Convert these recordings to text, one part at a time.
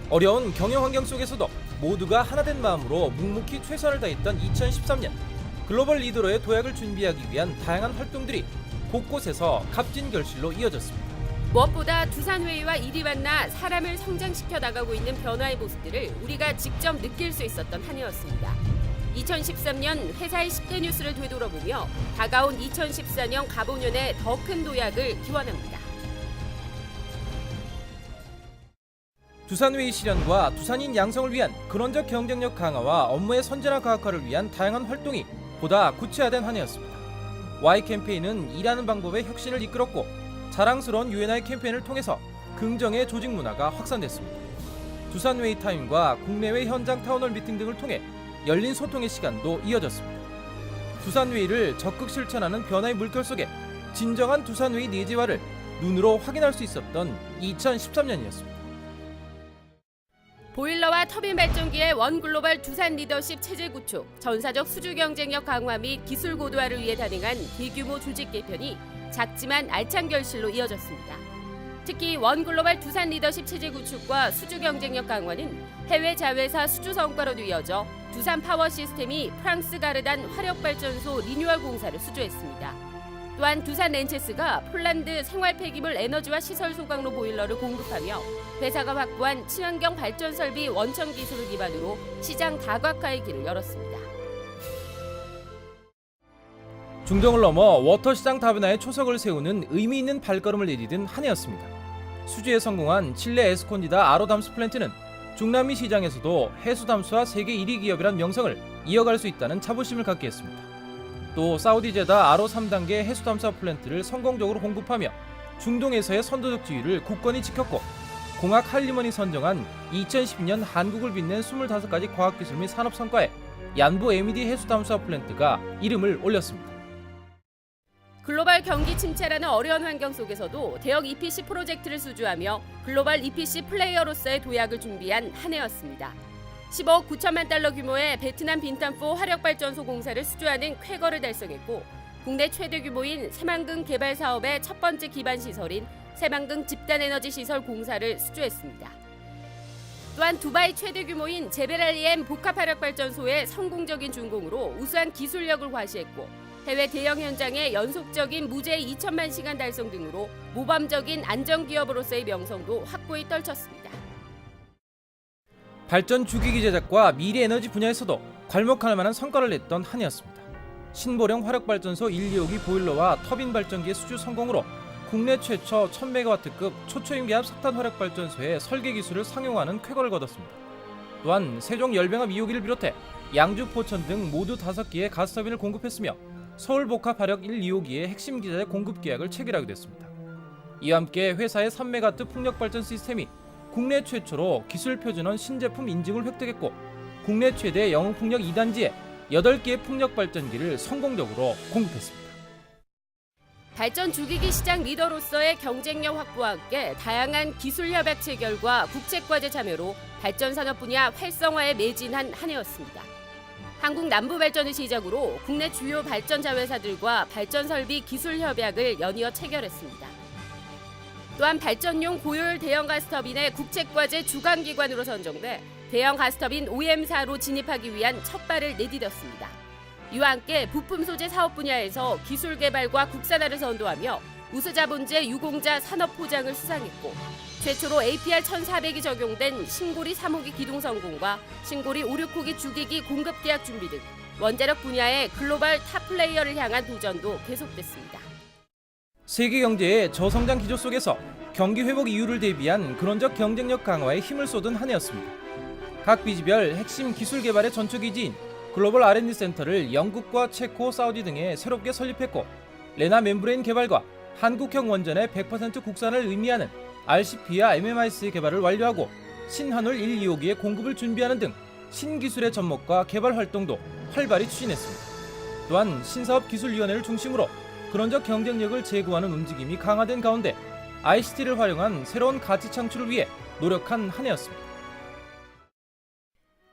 어려운 경영 환경 속에서도 모두가 하나된 마음으로 묵묵히 최선을 다했던 2013년, 글로벌 리더로의 도약을 준비하기 위한 다양한 활동들이 곳곳에서 값진 결실로 이어졌습니다. 무엇보다 두산회의와 일이 만나 사람을 성장시켜 나가고 있는 변화의 모습들을 우리가 직접 느낄 수 있었던 한 해였습니다. 2013년 회사의 10대 뉴스를 되돌아보며 다가온 2014년 가보년의 더 큰 도약을 기원합니다. 두산웨이 실현과 두산인 양성을 위한 근원적 경쟁력 강화와 업무의 선진화 가학화를 위한 다양한 활동이 보다 구체화된 한 해였습니다. Y 캠페인은 일하는 방법의 혁신을 이끌었고 자랑스러운 U&I 캠페인을 통해서 긍정의 조직 문화가 확산됐습니다. 두산웨이 타임과 국내외 현장 타운홀 미팅 등을 통해 열린 소통의 시간도 이어졌습니다. 두산웨이를 적극 실천하는 변화의 물결 속에 진정한 두산웨이 내재화를 눈으로 확인할 수 있었던 2013년이었습니다. 보일러와 터빈 발전기의 원글로벌 두산 리더십 체제 구축, 전사적 수주 경쟁력 강화 및 기술 고도화를 위해 단행한 대규모 조직 개편이 작지만 알찬 결실로 이어졌습니다. 특히 원글로벌 두산 리더십 체제 구축과 수주 경쟁력 강화는 해외 자회사 수주 성과로도 이어져 두산 파워 시스템이 프랑스 가르단 화력발전소 리뉴얼 공사를 수주했습니다. 또한 두산 렌체스가 폴란드 생활 폐기물 에너지와 시설 소각로 보일러를 공급하며 회사가 확보한 친환경 발전 설비 원천 기술을 기반으로 시장 다각화의 길을 열었습니다. 중동을 넘어 워터 시장 다변화에 초석을 세우는 의미 있는 발걸음을 내디딘 한 해였습니다. 수주에 성공한 칠레 에스콘디다 아로담스 플랜트는 중남미 시장에서도 해수 담수와 세계 1위 기업이란 명성을 이어갈 수 있다는 자부심을 갖게 했습니다. 또 사우디제다 아로 3단계 해수 담수화 플랜트를 성공적으로 공급하며 중동에서의 선도적 지위를 굳건히 지켰고 공학 할리먼이 선정한 2012년 한국을 빛낸 25가지 과학기술 및 산업 성과에 얀부 MED 해수 담수화 플랜트가 이름을 올렸습니다. 글로벌 경기 침체라는 어려운 환경 속에서도 대형 EPC 프로젝트를 수주하며 글로벌 EPC 플레이어로서의 도약을 준비한 한 해였습니다. 15억 9천만 달러 규모의 베트남 빈탄4 화력발전소 공사를 수주하는 쾌거를 달성했고 국내 최대 규모인 새만금 개발 사업의 첫 번째 기반 시설인 새만금 집단에너지 시설 공사를 수주했습니다. 또한 두바이 최대 규모인 제벨알리엠 복합화력발전소의 성공적인 준공으로 우수한 기술력을 과시했고 해외 대형 현장의 연속적인 무제 2천만 시간 달성 등으로 모범적인 안전기업으로서의 명성도 확고히 떨쳤습니다. 발전 주기기 제작과 미래 에너지 분야에서도 괄목할 만한 성과를 냈던 한 해였습니다. 신보령 화력발전소 1, 2호기 보일러와 터빈 발전기의 수주 성공으로 국내 최초 1000메가와트급 초초임 기압 석탄 화력발전소의 설계 기술을 상용화하는 쾌거를 거뒀습니다. 또한 세종 열병합 2호기를 비롯해 양주 포천 등 모두 5기의 가스터빈을 공급했으며 서울 복합 화력 1, 2호기의 핵심 기자재 공급 계약을 체결하게 됐습니다. 이와 함께 회사의 3메가와트 풍력 발전 시스템이 국내 최초로 기술 표준원 신제품 인증을 획득했고 국내 최대 영흥 풍력 2단지에 8개의 풍력 발전기를 성공적으로 공급했습니다. 발전 주기기 시장 리더로서의 경쟁력 확보와 함께 다양한 기술 협약 체결과 국제과제 참여로 발전 산업 분야 활성화에 매진한 한 해였습니다. 한국 남부발전을 시작으로 국내 주요 발전 자회사들과 발전 설비 기술 협약을 연이어 체결했습니다. 또한 발전용 고효율 대형 가스터빈의 국제과제 주관기관으로 선정돼 대형 가스터빈 OEM사로 진입하기 위한 첫 발을 내디뎠습니다. 이와 함께 부품 소재 사업 분야에서 기술 개발과 국산화를 선도하며 우수자본제 유공자 산업 포장을 수상했고 최초로 APR 1400이 적용된 신고리 3호기 기동 성공과 신고리 5, 6호기 주기기 공급 계약 준비 등 원자력 분야의 글로벌 탑 플레이어를 향한 도전도 계속됐습니다. 세계 경제의 저성장 기조 속에서 경기 회복 이유를 대비한 근원적 경쟁력 강화에 힘을 쏟은 한 해였습니다. 각 비지별 핵심 기술 개발의 전초기지인 글로벌 R&D 센터를 영국과 체코, 사우디 등에 새롭게 설립했고 레나 멤브레인 개발과 한국형 원전의 100% 국산을 의미하는 RCP와 MMIC 개발을 완료하고 신한울 1, 2호기의 공급을 준비하는 등 신기술의 접목과 개발 활동도 활발히 추진했습니다. 또한 신사업기술위원회를 중심으로 근원적 경쟁력을 제고하는 움직임이 강화된 가운데 ICT를 활용한 새로운 가치 창출을 위해 노력한 한 해였습니다.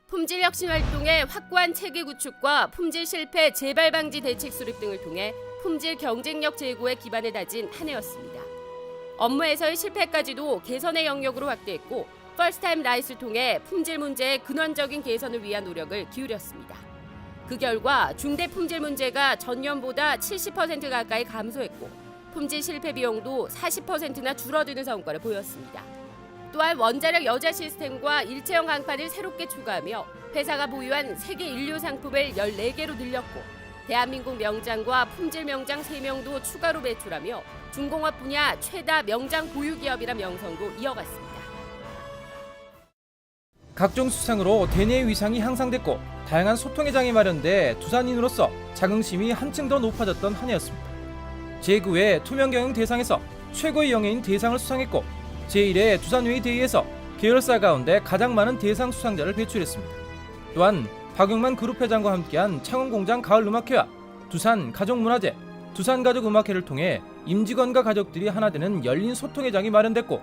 품질 혁신 활동의 확고한 체계 구축과 품질 실패 재발 방지 대책 수립 등을 통해 품질 경쟁력 제고에 기반을 다진 한 해였습니다. 업무에서의 실패까지도 개선의 영역으로 확대했고 퍼스트타임 라이스를 통해 품질 문제의 근원적인 개선을 위한 노력을 기울였습니다. 그 결과 중대 품질 문제가 전년보다 70% 가까이 감소했고 품질 실패 비용도 40%나 줄어드는 성과를 보였습니다. 또한 원자력 여자 시스템과 일체형 강판을 새롭게 추가하며 회사가 보유한 세계 인류 상품을 14개로 늘렸고 대한민국 명장과 품질 명장 3명도 추가로 배출하며 중공업 분야 최다 명장 보유 기업이라 명성도 이어갔습니다. 각종 수상으로 대내의 위상이 향상됐고 다양한 소통의 장이 마련돼 두산인으로서 자긍심이 한층 더 높아졌던 한 해였습니다. 제9회 투명경영 대상에서 최고의 영예인 대상을 수상했고 제1회 두산웨이 대회에서 계열사 가운데 가장 많은 대상 수상자를 배출했습니다. 또한 박용만 그룹 회장과 함께한 창원공장 가을음악회와 두산 가족문화제, 두산가족음악회를 통해 임직원과 가족들이 하나 되는 열린 소통의 장이 마련됐고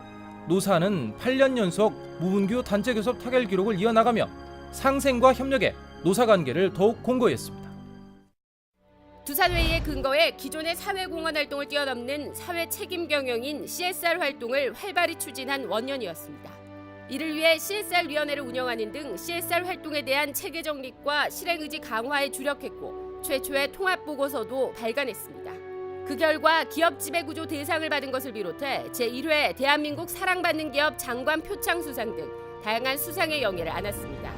노사는 8년 연속 무분규 단체 교섭 타결 기록을 이어나가며 상생과 협력의 노사관계를 더욱 공고히 했습니다. 두산웨이의 근거에 기존의 사회공헌 활동을 뛰어넘는 사회 책임 경영인 CSR 활동을 활발히 추진한 원년이었습니다. 이를 위해 CSR위원회를 운영하는 등 CSR 활동에 대한 체계 정립과 실행 의지 강화에 주력했고 최초의 통합보고서도 발간했습니다. 그 결과 기업 지배구조 대상을 받은 것을 비롯해 제1회 대한민국 사랑받는 기업 장관 표창 수상 등 다양한 수상의 영예를 안았습니다.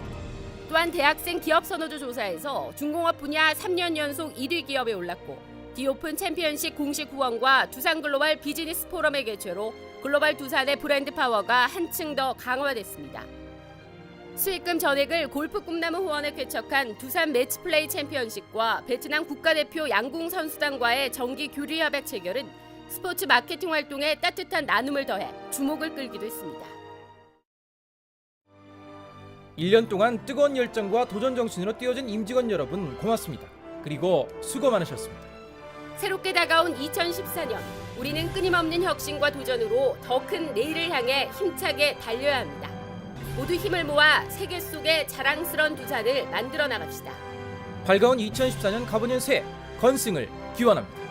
또한 대학생 기업 선호도 조사에서 중공업 분야 3년 연속 1위 기업에 올랐고 디오픈 챔피언십 공식 후원과 두산 글로벌 비즈니스 포럼의 개최로 글로벌 두산의 브랜드 파워가 한층 더 강화됐습니다. 수익금 전액을 골프 꿈나무 후원에 쾌척한 두산 매치플레이 챔피언십과 베트남 국가대표 양궁 선수단과의 정기 교류 협약 체결은 스포츠 마케팅 활동에 따뜻한 나눔을 더해 주목을 끌기도 했습니다. 1년 동안 뜨거운 열정과 도전 정신으로 뛰어든 임직원 여러분 고맙습니다. 그리고 수고 많으셨습니다. 새롭게 다가온 2014년, 우리는 끊임없는 혁신과 도전으로 더 큰 내일을 향해 힘차게 달려야 합니다. 모두 힘을 모아 세계 속의 자랑스러운 두산을 만들어 나갑시다. 밝아온 2014년 가보년 새해 건승을 기원합니다.